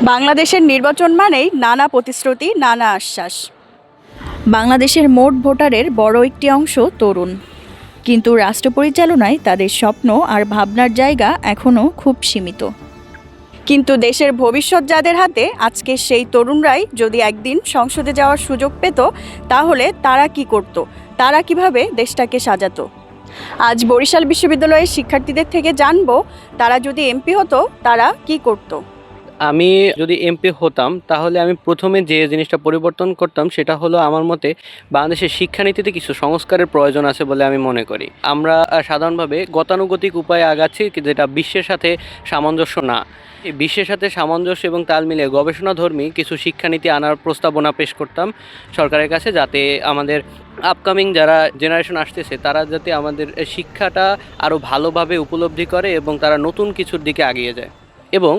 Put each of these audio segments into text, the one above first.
বাংলাদেশের নির্বাচন মানেই নানা প্রতিশ্রুতি, নানা আশ্বাস। বাংলাদেশের মোট ভোটারের বড় একটি অংশ তরুণ, কিন্তু রাষ্ট্র পরিচালনায় তাদের স্বপ্ন আর ভাবনার জায়গা এখনও খুব সীমিত। কিন্তু দেশের ভবিষ্যৎ যাদের হাতে, আজকে সেই তরুণরাই যদি একদিন সংসদে যাওয়ার সুযোগ পেত, তাহলে তারা কি করত, তারা কিভাবে দেশটাকে সাজাতো। আজ বরিশাল বিশ্ববিদ্যালয়ের শিক্ষার্থীদের থেকে জানবো, তারা যদি এমপি হতো তারা কি করত। আমি যদি এমপি হতাম তাহলে আমি প্রথমে যে জিনিসটা পরিবর্তন করতাম সেটা হলো, আমার মতে বাংলাদেশের শিক্ষানীতিতে কিছু সংস্কারের প্রয়োজন আছে বলে আমি মনে করি। আমরা সাধারণভাবে গতানুগতিক উপায়ে আগাচ্ছি, যেটা বিশ্বের সাথে সামঞ্জস্য না। এই বিশ্বের সাথে সামঞ্জস্য এবং তাল মিলিয়ে গবেষণাধর্মী কিছু শিক্ষানীতি আনার প্রস্তাবনা পেশ করতাম সরকারের কাছে, যাতে আমাদের আপকামিং যারা জেনারেশন আসতেছে তারা যাতে আমাদের শিক্ষাটা আরও ভালোভাবে উপলব্ধি করে এবং তারা নতুন কিছুর দিকে এগিয়ে যায়। এবং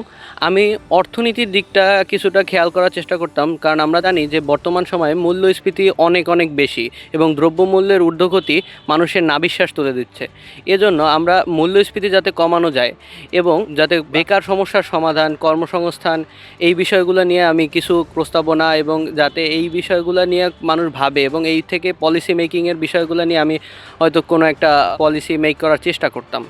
আমি অর্থনীতির দিকটা কিছুটা খেয়াল করার চেষ্টা করতাম, কারণ আমরা জানি যে বর্তমান সময়ে মূল্যস্ফীতি অনেক অনেক বেশি এবং দ্রব্যমূল্যের ঊর্ধ্বগতি মানুষের নাভিশ্বাস তুলে দিচ্ছে। এজন্য আমরা মূল্যস্ফীতি যাতে কমানো যায় এবং যাতে বেকার সমস্যার সমাধান, কর্মসংস্থান, এই বিষয়গুলো নিয়ে আমি কিছু প্রস্তাবনা, এবং যাতে এই বিষয়গুলো নিয়ে মানুষ ভাবে এবং এই থেকে পলিসি মেকিংয়ের বিষয়গুলো নিয়ে আমি হয়তো কোনো একটা পলিসি মেক করার চেষ্টা করতাম।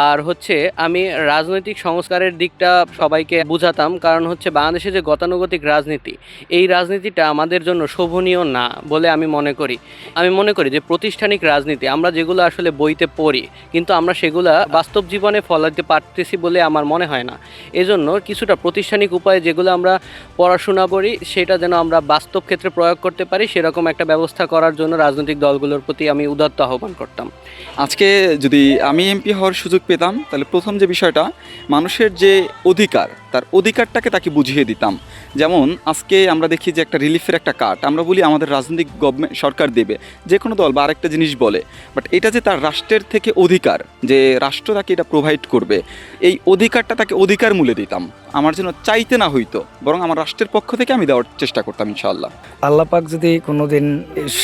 আর হচ্ছে আমি রাজনৈতিক সংস্কারের দিকটা সবাইকে বুঝাতাম, কারণ হচ্ছে বাংলাদেশে যে গতানুগতিক রাজনীতি, এই রাজনীতিটা আমাদের জন্য শোভনীয় না বলে আমি মনে করি। আমি মনে করি যে প্রাতিষ্ঠানিক রাজনীতি আমরা যেগুলো আসলে বইতে পড়ি, কিন্তু আমরা সেগুলা বাস্তব জীবনে ফলাতে পারতেছি বলে আমার মনে হয় না। এজন্য কিছুটা প্রাতিষ্ঠানিক উপায়ে যেগুলো আমরা পড়াশোনা করি সেটা যেন আমরা বাস্তব ক্ষেত্রে প্রয়োগ করতে পারি, সেরকম একটা ব্যবস্থা করার জন্য রাজনৈতিক দলগুলোর প্রতি আমি উদাত্ত আহ্বান করতাম। আজকে যদি আমি এমপি হওয়ার সুযোগ পেতাম, তাহলে প্রথম যে বিষয়টা, মানুষের যে অধিকার, তার অধিকারটাকে তাকে বুঝিয়ে দিতাম। যেমন আজকে আমরা দেখি যে একটা রিলিফের একটা কার্ড আমরা বলি আমাদের রাজনৈতিক গভর্নমেন্ট সরকার দেবে, যে কোনো দল বা আরেকটা জিনিস বলে, বাট এটা যে তার রাষ্ট্রের থেকে অধিকার, যে রাষ্ট্র তাকে এটা প্রোভাইড করবে, এই অধিকারটা তাকে অধিকার মূল্যে দিতাম। আমার জন্য চাইতে না হইতো, বরং আমার রাষ্ট্রের পক্ষ থেকে আমি দেওয়ার চেষ্টা করতাম ইনশাআল্লাহ। আল্লাহ পাক যদি কোনোদিন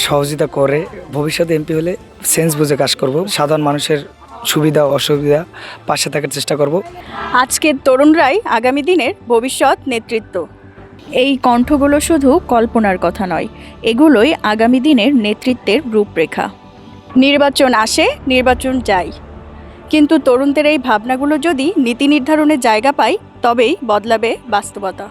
সহযোগিতা করে, ভবিষ্যতে এমপি হলে সেন্স বুঝে কাজ করব, সাধারণ মানুষের সুবিধা অসুবিধা পাশে থাকার চেষ্টা করব। আজকের তরুণরাই আগামী দিনের ভবিষ্যৎ নেতৃত্ব। এই কণ্ঠগুলো শুধু কল্পনার কথা নয়, এগুলোই আগামী দিনের নেতৃত্বের রূপরেখা। নির্বাচন আসে, নির্বাচন যায়, কিন্তু তরুণদের এই ভাবনাগুলো যদি নীতি নির্ধারণের জায়গা পায়, তবেই বদলাবে বাস্তবতা।